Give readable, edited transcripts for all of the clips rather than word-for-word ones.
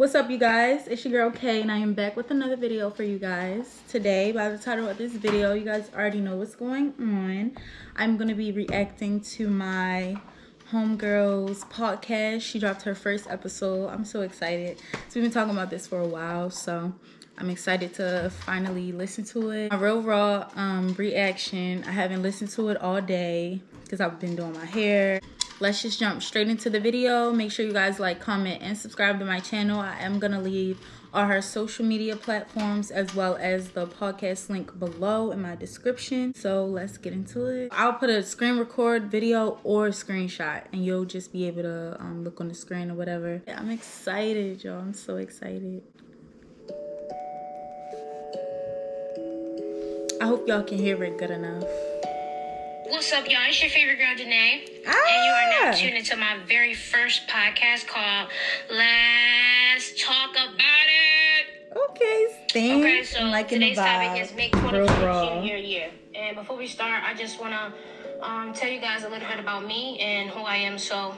What's up, you guys? It's your girl Kay, and I am back with another video for you guys. Today, by the title of this video, you guys already know what's going on. I'm going to be reacting to my homegirl's podcast. She dropped her first episode. I'm so excited. So we've been talking about this for a while, so I'm excited to finally listen to it. My real raw reaction. I haven't listened to it all day because I've been doing my hair. Let's just jump straight into the video. Make sure you guys like, comment, and subscribe to my channel. I am going to leave all her social media platforms as well as the podcast link below in my description. So let's get into it. I'll put a screen record video or a screenshot and you'll just be able to look on the screen or whatever. Yeah, I'm excited, y'all. I'm so excited. I hope y'all can hear it good enough. What's up, y'all? It's your favorite girl, Danae. And you are now tuned into my very first podcast called Let's Talk About It. Okay, so today's topic is make 2022 your year. And before we start, I just want to tell you guys a little bit about me and who I am. So,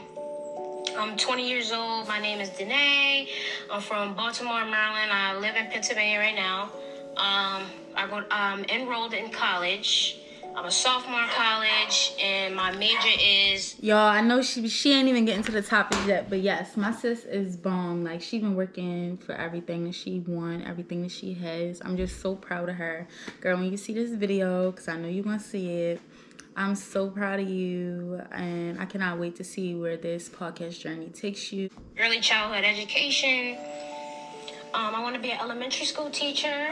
I'm 20 years old. My name is Danae. I'm from Baltimore, Maryland. I live in Pennsylvania right now. I'm enrolled in college. I'm a sophomore in college, and my major is... Y'all, I know she ain't even getting to the topic yet, but yes, my sis is bomb. Like, she's been working for everything that she won, everything that she has. I'm just so proud of her. Girl, when you see this video, because I know you're going to see it, I'm so proud of you, and I cannot wait to see where this podcast journey takes you. Early childhood education. I want to be an elementary school teacher.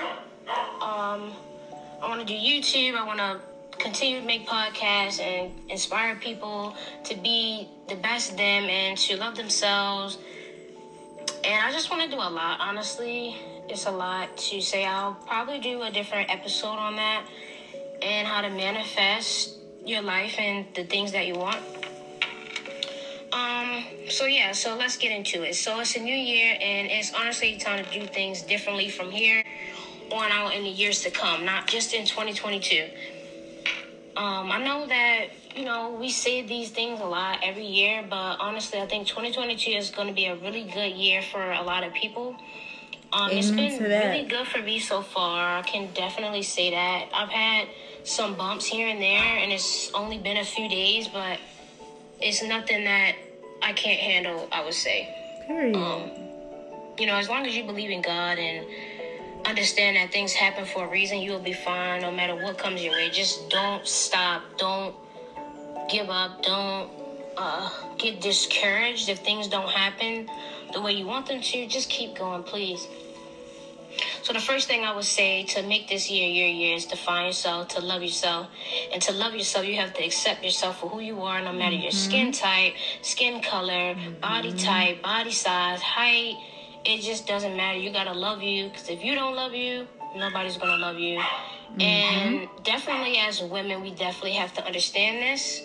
I want to do YouTube. I want to continue to make podcasts and inspire people to be the best of them and to love themselves. And I just want to do a lot, honestly. It's a lot to say. I'll probably do a different episode on that and how to manifest your life and the things that you want. So let's get into it. So it's a new year, and it's honestly time to do things differently from here on out in the years to come, not just in 2022. I know that, we say these things a lot every year, but honestly, I think 2022 is going to be a really good year for a lot of people. It's been really good for me so far. I can definitely say that. I've had some bumps here and there, and it's only been a few days, but it's nothing that I can't handle, I would say. Period. As long as you believe in God and understand that things happen for a reason, you will be fine no matter what comes your way. Just don't stop. Don't give up. Don't get discouraged if things don't happen the way you want them to. Just keep going, please. So the first thing I would say to make this year your year is to find yourself, to love yourself. And to love yourself, you have to accept yourself for who you are, no matter your skin type, skin color, body type, body size, height. It just doesn't matter. You got to love you, because if you don't love you, nobody's going to love you. And definitely as women, we definitely have to understand this.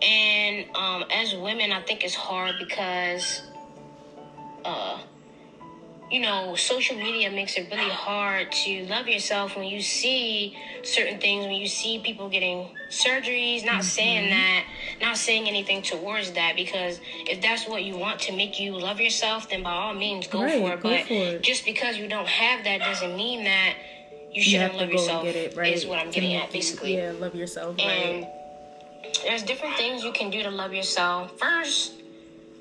And as women, I think it's hard because, social media makes it really hard to love yourself when you see certain things, when you see people getting surgeries, not saying that, not saying anything towards that, because if that's what you want to make you love yourself, then by all means go for it. But just because you don't have that doesn't mean that you shouldn't love yourself, is what I'm getting at, basically. Yeah, love yourself, and there's different things you can do to love yourself. First,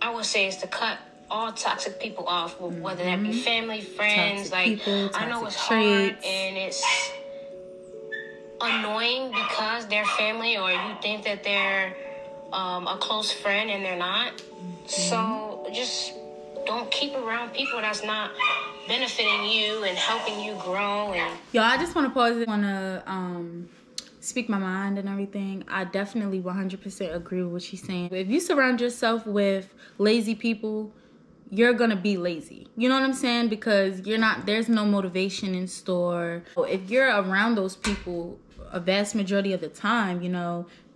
I would say, is to cut all toxic people off, whether that be family, friends. I know it's hard and it's annoying because they're family, or you think that they're a close friend and they're not. So just don't keep around people that's not benefiting you and helping you grow. And y'all, I just want to pause. I want to speak my mind and everything. I definitely 100% agree with what she's saying. If you surround yourself with lazy people, you're gonna be lazy. You know what I'm saying? Because there's no motivation in store. If you're around those people a vast majority of the time,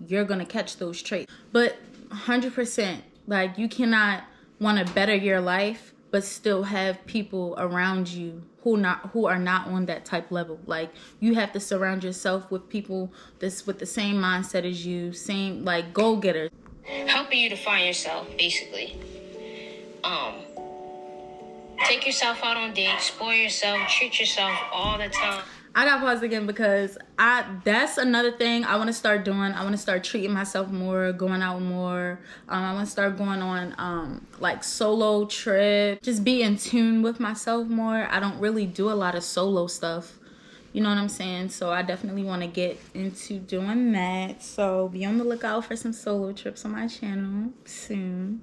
you're gonna catch those traits. But 100%, like, you cannot want to better your life but still have people around you who are not on that type level. Like, you have to surround yourself with people that's with the same mindset as you, same, like, go-getters. Helping you to find yourself, basically. Take yourself out on dates, spoil yourself, treat yourself all the time. I got paused again because that's another thing I want to start doing. I want to start treating myself more, going out more. I want to start going on like solo trips, just be in tune with myself more. I don't really do a lot of solo stuff. You know what I'm saying? So I definitely want to get into doing that. So be on the lookout for some solo trips on my channel soon.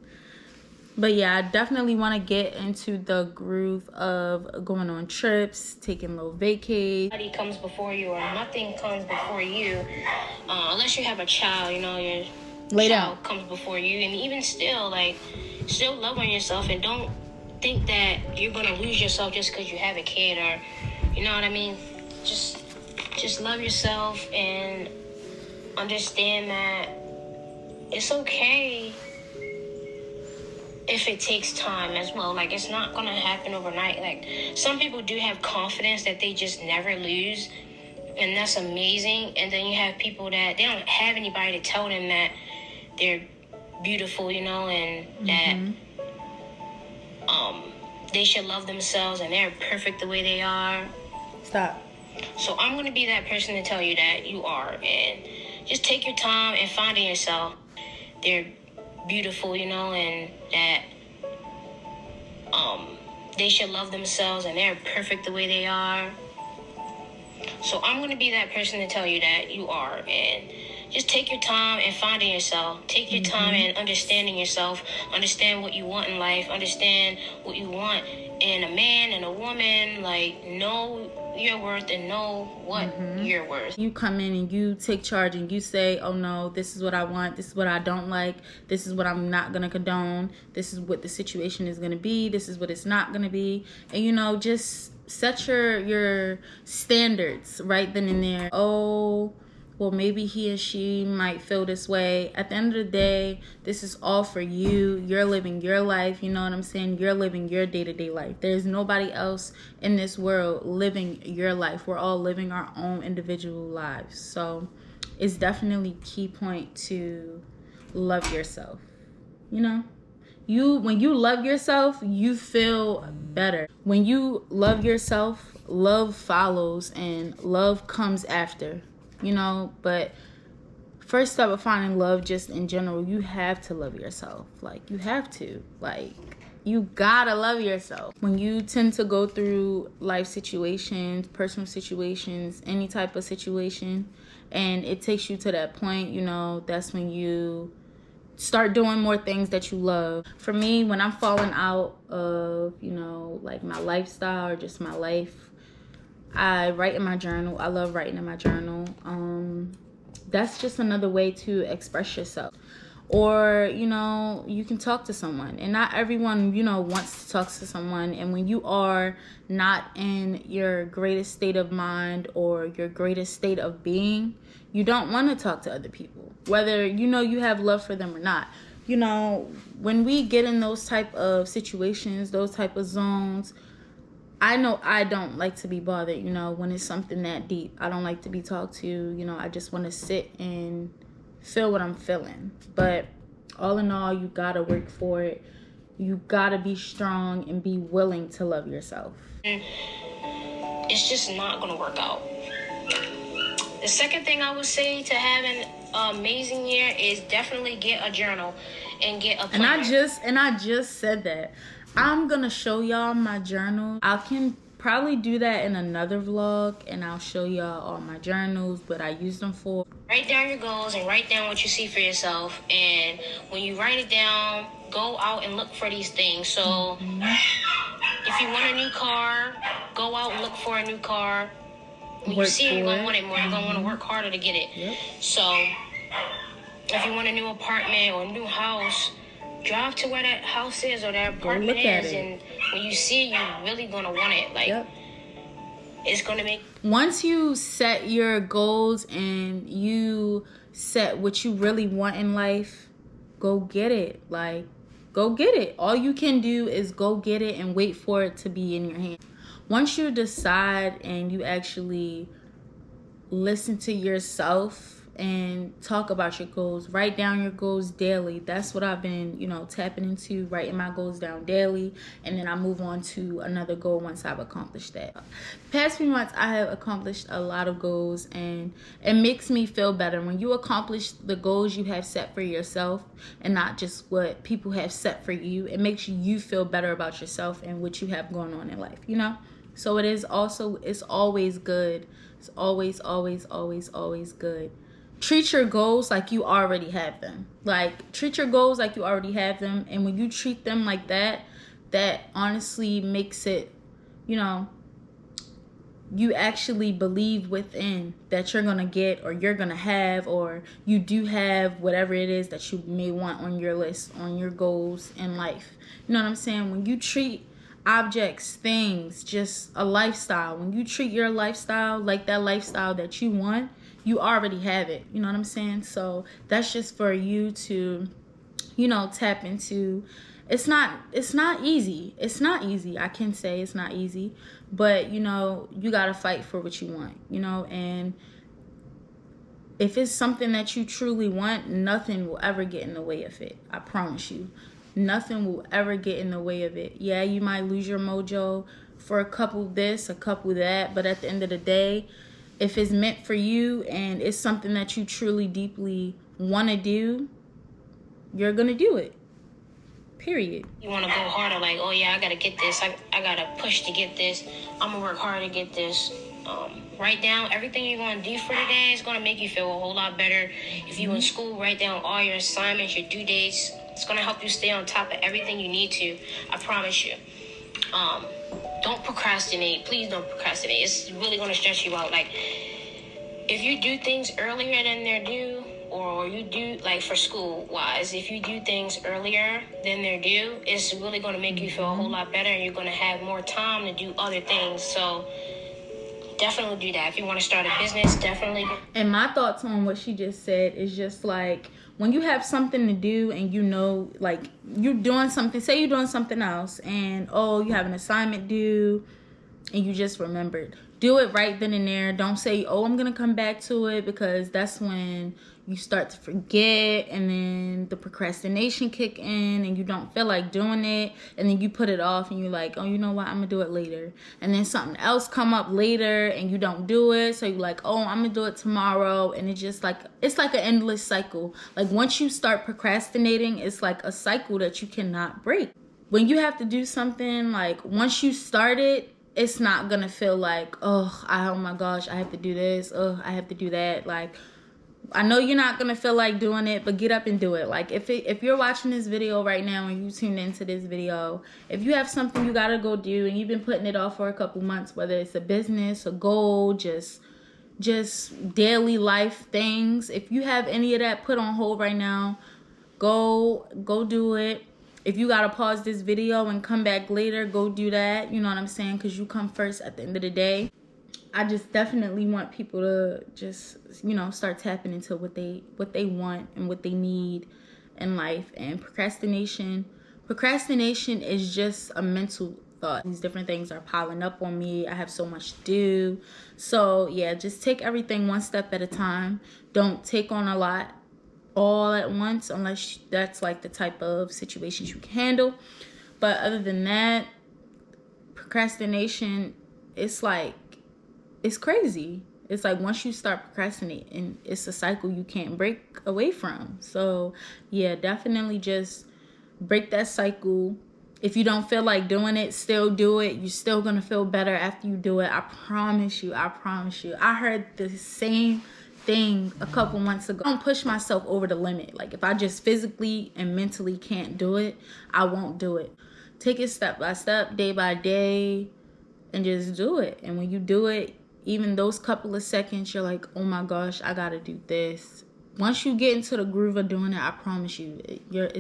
But yeah, I definitely want to get into the groove of going on trips, taking little vacays. Nobody comes before you, or nothing comes before you, unless you have a child. You know, your child comes before you, and even still, like, still love on yourself, and don't think that you're gonna lose yourself just because you have a kid, or, you know what I mean. Just love yourself and understand that it's okay if it takes time as well. Like, it's not gonna happen overnight. Like, some people do have confidence that they just never lose, and that's amazing. And then you have people that they don't have anybody to tell them that they're beautiful, you know, and that they should love themselves and they're perfect the way they are. Stop. So I'm gonna be that person to tell you that you are, and just take your time and finding yourself. They're beautiful, you know, and that they should love themselves and they're perfect the way they are. So I'm going to be that person to tell you that you are, and just take your time and finding yourself. Take your time and understanding yourself. Understand what you want in life. Understand what you want in a man and a woman. Like, know your worth and know what you're worth. You come in and you take charge and you say, oh no, this is what I want, this is what I don't like, this is what I'm not gonna condone, this is what the situation is gonna be, this is what it's not gonna be. And you know, just set your standards right then and there. Oh, well, maybe he and she might feel this way. At the end of the day, this is all for you. You're living your life. You know what I'm saying? You're living your day-to-day life. There's nobody else in this world living your life. We're all living our own individual lives. So it's definitely key point to love yourself. You know? When you love yourself, you feel better. When you love yourself, love follows and love comes after. You know, but first step of finding love just in general, you have to love yourself. Like, you have to. Like, you gotta love yourself. When you tend to go through life situations, personal situations, any type of situation, and it takes you to that point, you know, that's when you start doing more things that you love. For me, when I'm falling out of, you know, like my lifestyle or just my life, I write in my journal. I love writing in my journal. That's just another way to express yourself. Or, you know, you can talk to someone. And not everyone, you know, wants to talk to someone. And when you are not in your greatest state of mind or your greatest state of being, you don't want to talk to other people. Whether, you know, you have love for them or not. You know, when we get in those type of situations, those type of zones, I know I don't like to be bothered, you know, when it's something that deep. I don't like to be talked to, you know, I just want to sit and feel what I'm feeling. But all in all, you gotta work for it. You gotta be strong and be willing to love yourself. It's just not gonna work out. The second thing I would say to have an amazing year is definitely get a journal and get a planner. And I just said that. I'm gonna show y'all my journal. I can probably do that in another vlog, and I'll show y'all all my journals, what I use them for. Write down your goals and write down what you see for yourself. And when you write it down, go out and look for these things. So if you want a new car, go out and look for a new car. When you see it, you're gonna want it more. You're gonna want to work harder to get it. Yep. So if you want a new apartment or a new house, drive to where that house is or that apartment is, and when you see it, you're really gonna want it. Like, it's gonna make. Once you set your goals and you set what you really want in life, go get it. Like, go get it. All you can do is go get it and wait for it to be in your hand. Once you decide and you actually listen to yourself and talk about your goals. Write down your goals daily. That's what I've been, tapping into, writing my goals down daily, and then I move on to another goal once I've accomplished that. Past few months, I have accomplished a lot of goals, and it makes me feel better when you accomplish the goals you have set for yourself and not just what people have set for you. It makes you feel better about yourself and what you have going on in life, So it's always good. It's always, always, always, always good. Treat your goals like you already have them. Treat your goals like you already have them. And when you treat them like that, that honestly makes it, you actually believe within that you're going to get, or you're going to have, or you do have whatever it is that you may want on your list, on your goals in life. You know what I'm saying? When you treat objects, things, just a lifestyle, when you treat your lifestyle like that lifestyle that you want, you already have it. You know what I'm saying? So that's just for you to, tap into. It's not easy. It's not easy. I can say it's not easy, but you got to fight for what you want, and if it's something that you truly want, nothing will ever get in the way of it. I promise you. Nothing will ever get in the way of it. Yeah, you might lose your mojo for a couple this, a couple that, but at the end of the day, if it's meant for you and it's something that you truly, deeply want to do, you're going to do it. Period. You want to go harder, like, oh yeah, I got to get this. I got to push to get this. I'm going to work hard to get this. Write down everything you're going to do for the day. It's going to make you feel a whole lot better. If you're in school, write down all your assignments, your due dates. It's going to help you stay on top of everything you need to. I promise you. Don't procrastinate. Please don't procrastinate. It's really going to stress you out. Like, if you do things earlier than they're due, or you do, like for school-wise, if you do things earlier than they're due, it's really going to make you feel a whole lot better, and you're going to have more time to do other things. So definitely do that. If you want to start a business, definitely. And my thoughts on what she just said is just like, when you have something to do and you're doing something, say you're doing something else and, you have an assignment due and you just remembered. Do it right then and there. Don't say, I'm going to come back to it, because that's when you start to forget, and then the procrastination kick in and you don't feel like doing it, and then you put it off and you're like, you know what, I'm going to do it later. And then something else come up later and you don't do it, so you're like, I'm going to do it tomorrow, and it's just like, it's like an endless cycle. Like, once you start procrastinating, it's like a cycle that you cannot break. When you have to do something, like, once you start it, it's not gonna feel like, oh my gosh, I have to do this, I have to do that. Like, I know you're not gonna feel like doing it, but get up and do it. Like, if you're watching this video right now and you tuned into this video, if you have something you gotta go do and you've been putting it off for a couple months, whether it's a business, a goal, just daily life things, if you have any of that put on hold right now, go do it. If you gotta pause this video and come back later, go do that. You know what I'm saying? Because you come first at the end of the day. I just definitely want people to just, start tapping into what they want and what they need in life. And procrastination is just a mental thought. These different things are piling up on me. I have so much to do. So yeah, just take everything one step at a time. Don't take on a lot all at once, unless that's like the type of situations you can handle. But other than that, procrastination, it's crazy. It's like, once you start procrastinating, it's a cycle you can't break away from. So yeah, definitely just break that cycle. If you don't feel like doing it, still do it. You're still gonna feel better after you do it. I promise you. I heard the same thing a couple months ago. I don't push myself over the limit. Like, if I just physically and mentally can't do it, I won't do it. Take it step by step, day by day, and just do it. And when you do it, even those couple of seconds, you're like, oh my gosh, I gotta do this. Once you get into the groove of doing it, I promise you, you're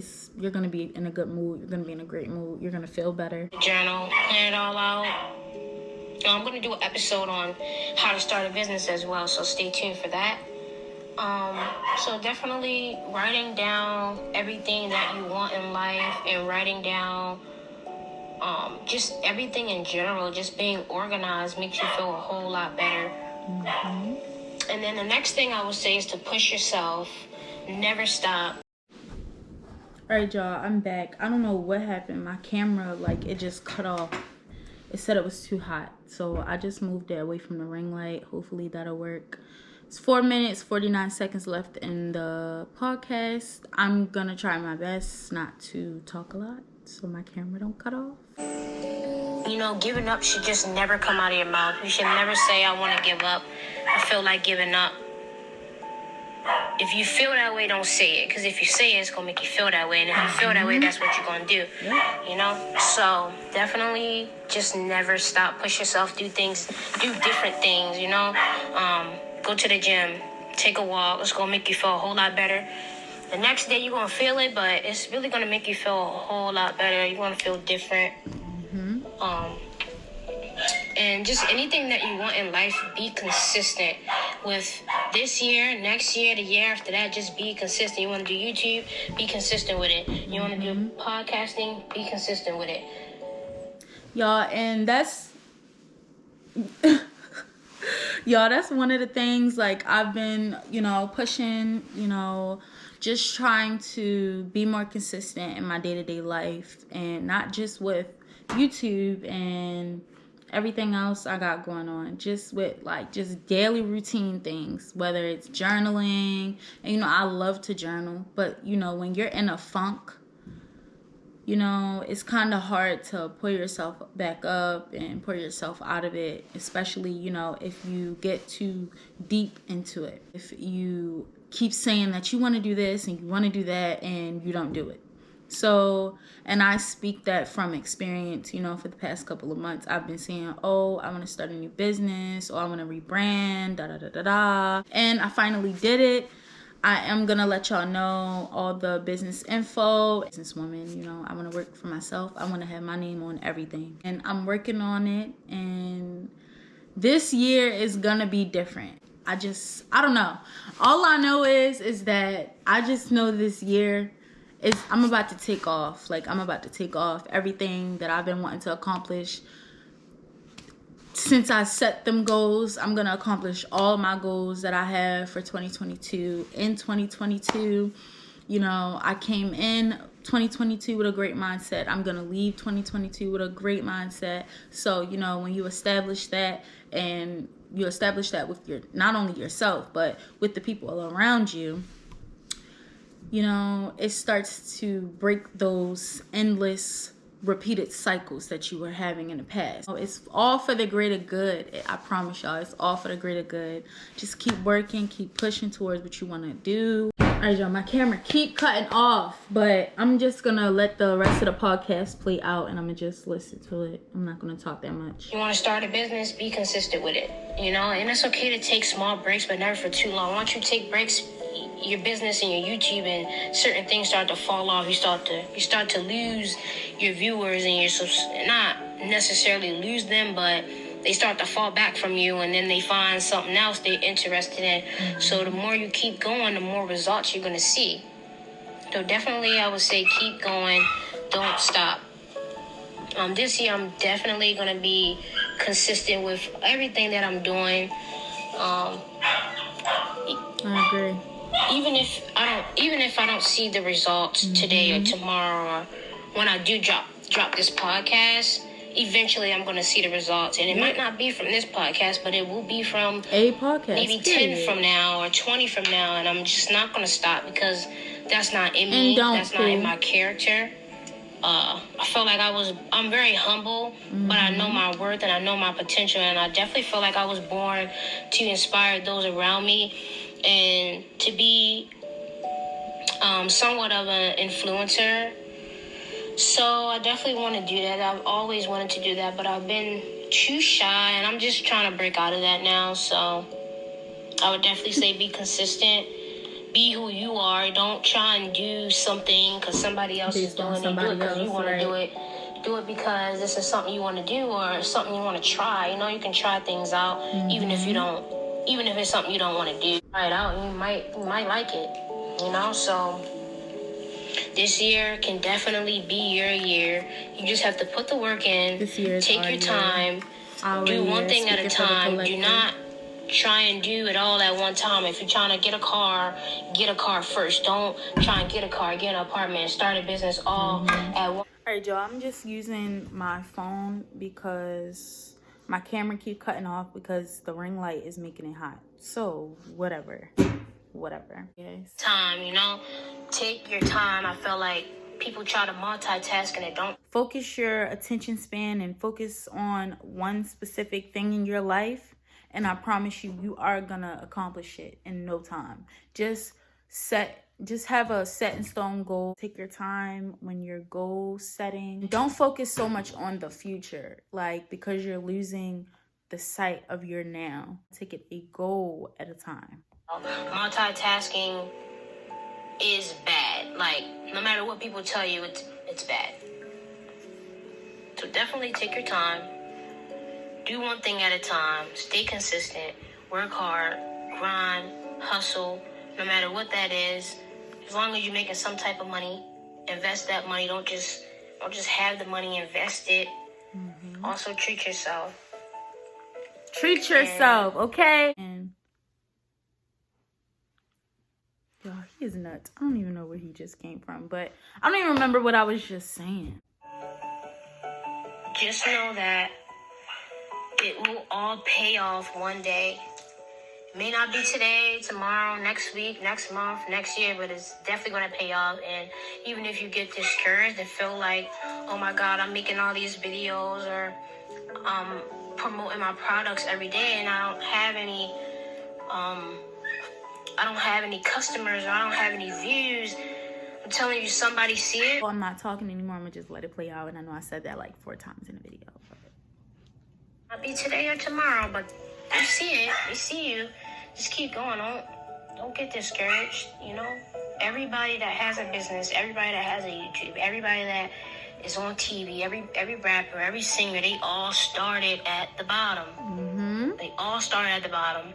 gonna be in a good mood. You're gonna be in a great mood. You're gonna feel better. Journal, plan it all out. I'm going to do an episode on how to start a business as well, so stay tuned for that. So definitely writing down everything that you want in life, and writing down just everything in general, just being organized makes you feel a whole lot better. And then the next thing I would say is to push yourself. Never stop. Alright, y'all, I'm back. I don't know what happened. My camera, like, it just cut off. It said it was too hot. So I just moved it away from the ring light. Hopefully that'll work. It's 4 minutes, 49 seconds left in the podcast. I'm gonna try my best not to talk a lot so my camera don't cut off. You know, giving up should just never come out of your mouth. You should never say, I want to give up. I feel like giving up. If you feel that way, don't say it. Because if you say it, it's going to make you feel that way. And if you feel that way, that's what you're going to do. You know? So definitely just never stop. Push yourself. Do different things, you know? Go to the gym. Take a walk. It's going to make you feel a whole lot better. The next day, you're going to feel it, but it's really going to make you feel a whole lot better. You're going to feel different. And just anything that you want in life, be consistent with this year, next year, the year after that. Just be consistent. You want to do YouTube, be consistent with it. You want to do podcasting, be consistent with it. Y'all, and that's y'all, that's one of the things, like, I've been, you know, pushing, you know, just trying to be more consistent in my day-to-day life, and not just with YouTube and everything else I got going on, just with, like, just daily routine things, whether it's journaling. And, you know, I love to journal, but, you know, when you're in a funk, you know, it's kind of hard to pull yourself back up and pull yourself out of it, especially, you know, if you get too deep into it. If you keep saying that you want to do this and you want to do that and you don't do it. So, and I speak that from experience, you know, for the past couple of months. I've been saying, oh, I want to start a new business, or I want to rebrand, da-da-da-da-da. And I finally did it. I am going to let y'all know all the business info. Businesswoman, you know, I want to work for myself. I want to have my name on everything. And I'm working on it. And this year is going to be different. I don't know. All I know is that I just know this year I'm about to take off. Like, I'm about to take off everything that I've been wanting to accomplish. Since I set them goals, I'm going to accomplish all my goals that I have for 2022. In 2022, you know, I came in 2022 with a great mindset. I'm going to leave 2022 with a great mindset. So, you know, when you establish that, and you establish that with not only yourself, but with the people around you, you know, it starts to break those endless repeated cycles that you were having in the past. It's all for the greater good. I promise y'all, it's all for the greater good. Just keep working, keep pushing towards what you want to do. All right, y'all, my camera keep cutting off, but I'm just gonna let the rest of the podcast play out, and I'm gonna just listen to it. I'm not gonna talk that much. You want to start a business, be consistent with it, you know, and it's okay to take small breaks, but never for too long. Once you take breaks, your business and your YouTube and certain things start to fall off. You start to lose your viewers and not necessarily lose them, but they start to fall back from you, and then they find something else they're interested in. So the more you keep going, the more results you're going to see. So definitely I would say keep going, don't stop. This year I'm definitely going to be consistent with everything that I'm doing. I agree. Even if I don't see the results today or tomorrow, or when I do drop this podcast, eventually I'm going to see the results. And it might not be from this podcast, but it will be from a podcast, maybe 10 from now or 20 from now. And I'm just not going to stop, because that's not in me. That's not in my character. I felt like I'm very humble, but I know my worth and I know my potential. And I definitely feel like I was born to inspire those around me and to be somewhat of an influencer. So I definitely want to do that. I've always wanted to do that, but I've been too shy, and I'm just trying to break out of that now. So I would definitely say be consistent. Be who you are. Don't try and do something because somebody else is doing it. Do it because you want to do it. Do it because this is something you want to do or something you want to try. You know, you can try things out even if it's something you don't want to do. Try it out, and you might like it. You know, so this year can definitely be your year. You just have to put the work in. This year, take your time. Do one thing at a time. try and do it all at one time. If you're trying to get a car first. Don't try and get a car, get an apartment, start a business all at once. All right, y'all, I'm just using my phone because my camera keep cutting off because the ring light is making it hot. So whatever. Yes. Time, you know, take your time. I feel like people try to multitask and they don't. Focus your attention span and focus on one specific thing in your life, and I promise you, you are gonna accomplish it in no time. Just have a set in stone goal. Take your time when you're goal setting. Don't focus so much on the future, like, because you're losing the sight of your now. Take it a goal at a time. Multitasking is bad. Like, no matter what people tell you, it's bad. So definitely take your time. Do one thing at a time. Stay consistent. Work hard. Grind. Hustle. No matter what that is. As long as you're making some type of money, invest that money. Don't just have the money, invest it. Also treat yourself. Treat yourself, okay? And y'all, he is nuts. I don't even know where he just came from, but I don't even remember what I was just saying. Just know that it will all pay off one day. It may not be today, tomorrow, next week, next month, next year, but it's definitely going to pay off. And even if you get discouraged and feel like, oh my God, I'm making all these videos or promoting my products every day and I don't have any customers or I don't have any views, I'm telling you, somebody see it. Well, I'm not talking anymore. I'm going to just let it play out. And I know I said that like 4 times in the video. Might be today or tomorrow, but they see it. They see you. Just keep going. Don't get discouraged, you know? Everybody that has a business, everybody that has a YouTube, everybody that is on TV, every rapper, every singer, they all started at the bottom. They all started at the bottom.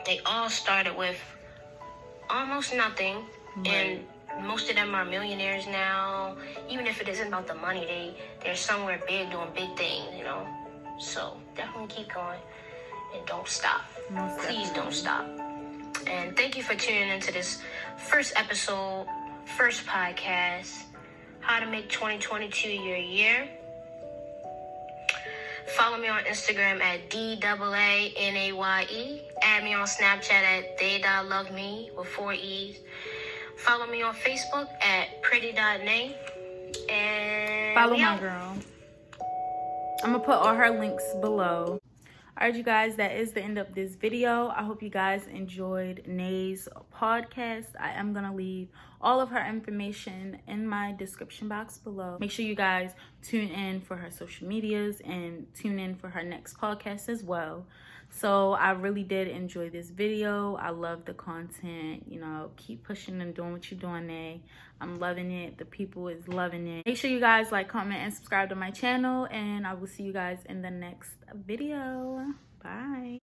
They all started with almost nothing. And most of them are millionaires now. Even if it isn't about the money, they're somewhere big doing big things, you know? So definitely keep going and don't stop. Please don't stop. And thank you for tuning into this first episode, first podcast, how to make 2022 your year. Follow me on Instagram at DAANAYE. Add me on Snapchat at they.loveme with 4 E's. Follow me on Facebook at pretty.name. And follow my girl. I'm going to put all her links below. All right, you guys, that is the end of this video. I hope you guys enjoyed Nay's podcast. I am going to leave all of her information in my description box below. Make sure you guys tune in for her social medias and tune in for her next podcast as well. So I really did enjoy this video. I love the content. You know, keep pushing and doing what you're doing, Nay. I'm loving it. The people is loving it. Make sure you guys like, comment, and subscribe to my channel. And I will see you guys in the next video. Bye.